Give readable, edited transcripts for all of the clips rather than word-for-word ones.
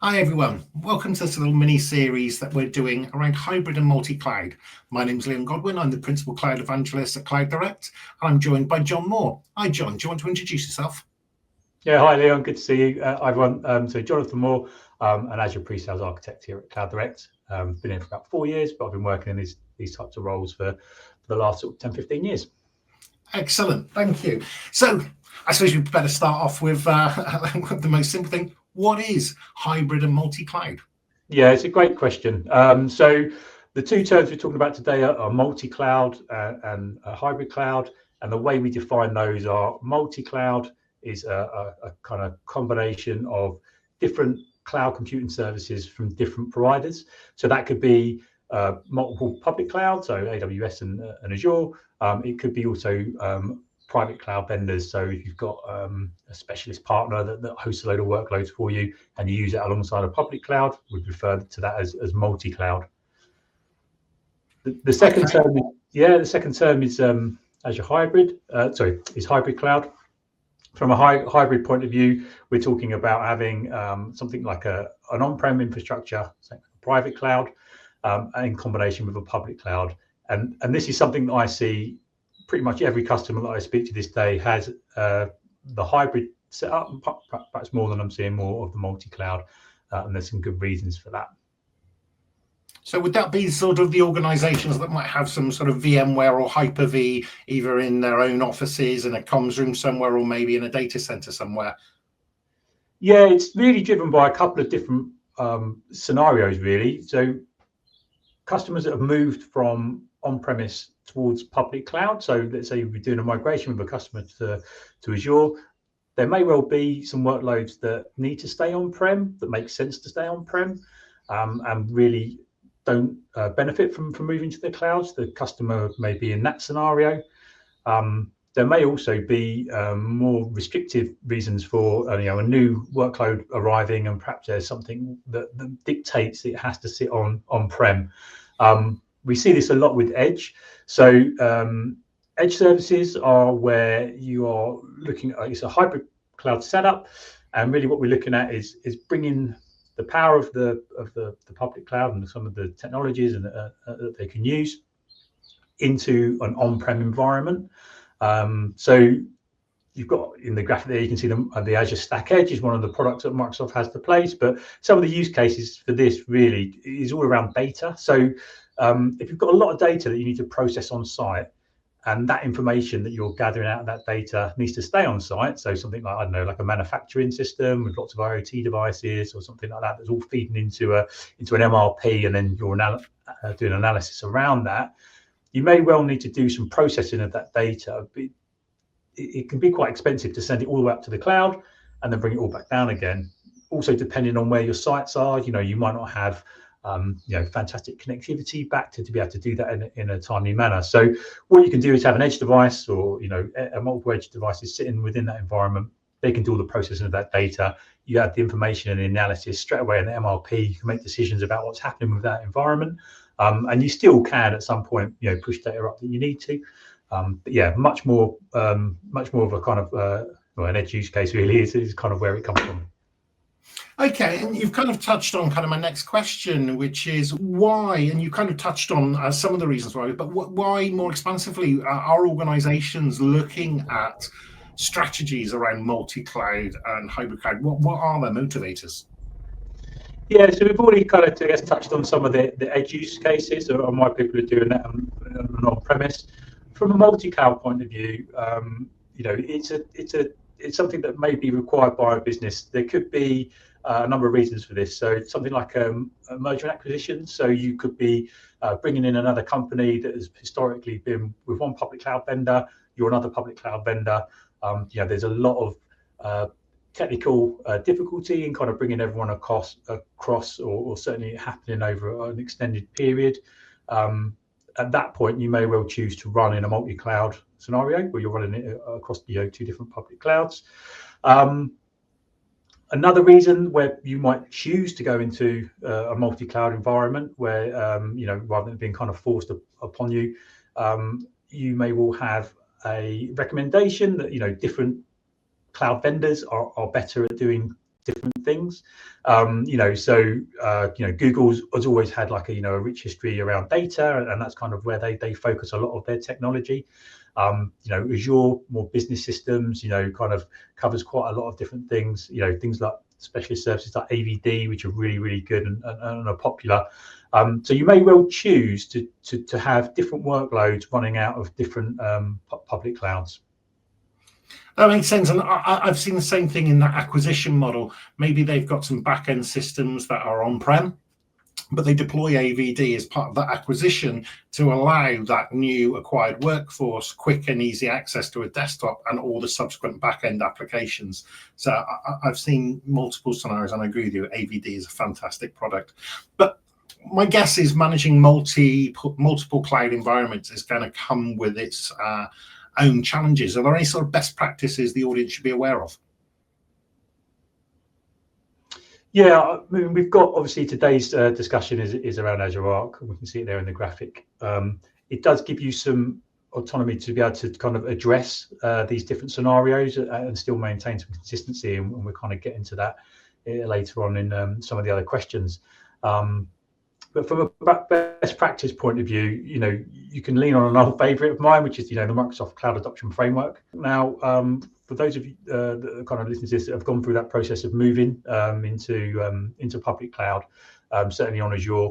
Hi everyone, welcome to this little mini series that we're doing around hybrid and multi-cloud. My name's Liam Godwin, I'm the Principal Cloud Evangelist at Cloud Direct. I'm joined by John Moore. Hi John, do you want to introduce yourself? Yeah, hi Leon, good to see you, everyone. So Jonathan Moore, an Azure Pre-Sales Architect here at Cloud Direct. Been here for about 4 years, but I've been working in these types of roles for the last sort of 10, 15 years. Excellent, thank you. So I suppose we better start off with the most simple thing. What is hybrid and multi-cloud? Yeah, it's a great question. So the two terms we're talking about today are multi-cloud and hybrid cloud. And the way we define those are multi-cloud is a kind of combination of different cloud computing services from different providers. So that could be multiple public clouds, so AWS and Azure. It could be also private cloud vendors. So if you've got a specialist partner that hosts a load of workloads for you and you use it alongside a public cloud, we'd refer to that as multi-cloud. The second term, the second term is Azure hybrid. Is hybrid cloud. From a hybrid point of view, we're talking about having something like an on-prem infrastructure, so a private cloud, in combination with a public cloud. And this is something that I see pretty much every customer that I speak to this day has the hybrid setup, perhaps more than I'm seeing more of the multi-cloud, and there's some good reasons for that. So would that be sort of the organizations that might have some sort of VMware or Hyper-V either in their own offices in a comms room somewhere or maybe in a data center somewhere? Yeah, it's really driven by a couple of different scenarios, really. So customers that have moved from on-premise towards public cloud. So let's say we're doing a migration with a customer to Azure. There may well be some workloads that need to stay on-prem, that make sense to stay on-prem, and really don't benefit from moving to the clouds. The customer may be in that scenario. There may also be more restrictive reasons for a new workload arriving, and perhaps there's something that dictates that it has to sit on-prem. We see this a lot with Edge. So Edge services are where you are looking at, it's a hybrid cloud setup, and really what we're looking at is bringing the power of the public cloud and some of the technologies and that they can use into an on-prem environment. So you've got in the graphic there, you can see the Azure Stack Edge is one of the products that Microsoft has to place, but some of the use cases for this really is all around data. So if you've got a lot of data that you need to process on site, and that information that you're gathering out of that data needs to stay on site. So something like, I don't know, like a manufacturing system with lots of IoT devices or something like that, that's all feeding into an MRP, and then you're doing analysis around that. You may well need to do some processing of that data. It can be quite expensive to send it all the way up to the cloud and then bring it all back down again. Also, depending on where your sites are, you might not have fantastic connectivity back to be able to do that in a timely manner. So what you can do is have an edge device or a multiple edge devices sitting within that environment. They can do all the processing of that data. You have the information and the analysis straight away in the MRP. You can make decisions about what's happening with that environment, and you still can at some point push data up that you need to. But yeah, much more of a kind of an edge use case really is kind of where it comes from. Okay, and you've kind of touched on kind of my next question, which is why, and you kind of touched on some of the reasons why, but why more expansively are organizations looking at strategies around multi-cloud and hybrid cloud? What are their motivators? Yeah, so we've already kind of, I guess, touched on some of the edge use cases and why people are doing that on-premise. From a multi-cloud point of view, it's something that may be required by a business. There could be a number of reasons for this. So something like a merger and acquisition. So you could be bringing in another company that has historically been with one public cloud vendor. You're another public cloud vendor. There's a lot of technical difficulty in kind of bringing everyone across, or certainly happening over an extended period. At that point, you may well choose to run in a multi-cloud scenario where you're running it across two different public clouds. Another reason where you might choose to go into a multi-cloud environment where, rather than being kind of forced upon you, you may well have a recommendation that, different cloud vendors are better at doing different things. Google has always had like a rich history around data, and that's kind of where they focus a lot of their technology. Azure, more business systems, kind of covers quite a lot of different things, things like specialist services like AVD, which are really, really good and are popular. So you may well choose to have different workloads running out of different public clouds. That makes sense, and I've seen the same thing in that acquisition model. Maybe they've got some back-end systems that are on-prem, but they deploy AVD as part of that acquisition to allow that new acquired workforce quick and easy access to a desktop and all the subsequent back-end applications. So I've seen multiple scenarios, and I agree with you, AVD is a fantastic product. But my guess is managing multiple cloud environments is going to come with its own challenges. Are there any sort of best practices the audience should be aware of? Yeah, I mean, we've got obviously today's discussion is around Azure Arc. We can see it there in the graphic. It does give you some autonomy to be able to kind of address these different scenarios and still maintain some consistency, and we'll kind of get into that later on in some of the other questions. But from a best practice point of view, you can lean on an old favorite of mine, which is the Microsoft Cloud Adoption Framework. Now, for those of you that kind of listen to this that have gone through that process of moving into public cloud, certainly on Azure,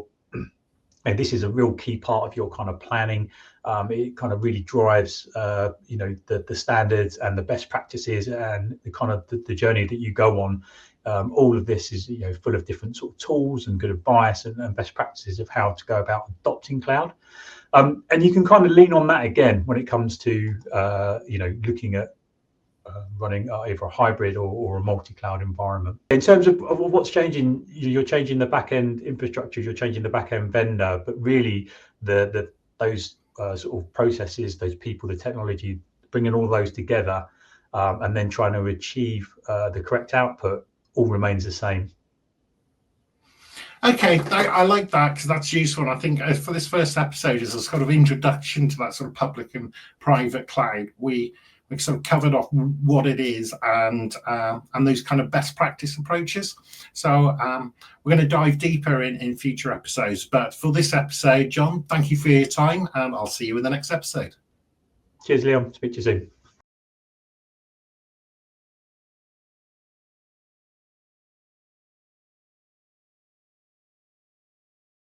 and this is a real key part of your kind of planning. It kind of really drives the standards and the best practices and the kind of the journey that you go on. All of this is full of different sort of tools and good advice and best practices of how to go about adopting cloud. And you can kind of lean on that again when it comes to looking at running either a hybrid or a multi-cloud environment. In terms of what's changing, you're changing the back-end infrastructure, you're changing the back-end vendor, but really those sort of processes, those people, the technology, bringing all those together and then trying to achieve the correct output all remains the same. Okay, I like that because that's useful. I think for this first episode as a sort of introduction to that sort of public and private cloud, we sort of covered off what it is and those kind of best practice approaches. So we're going to dive deeper in future episodes. But for this episode, John, thank you for your time, and I'll see you in the next episode. Cheers, Leon. Speak to you soon.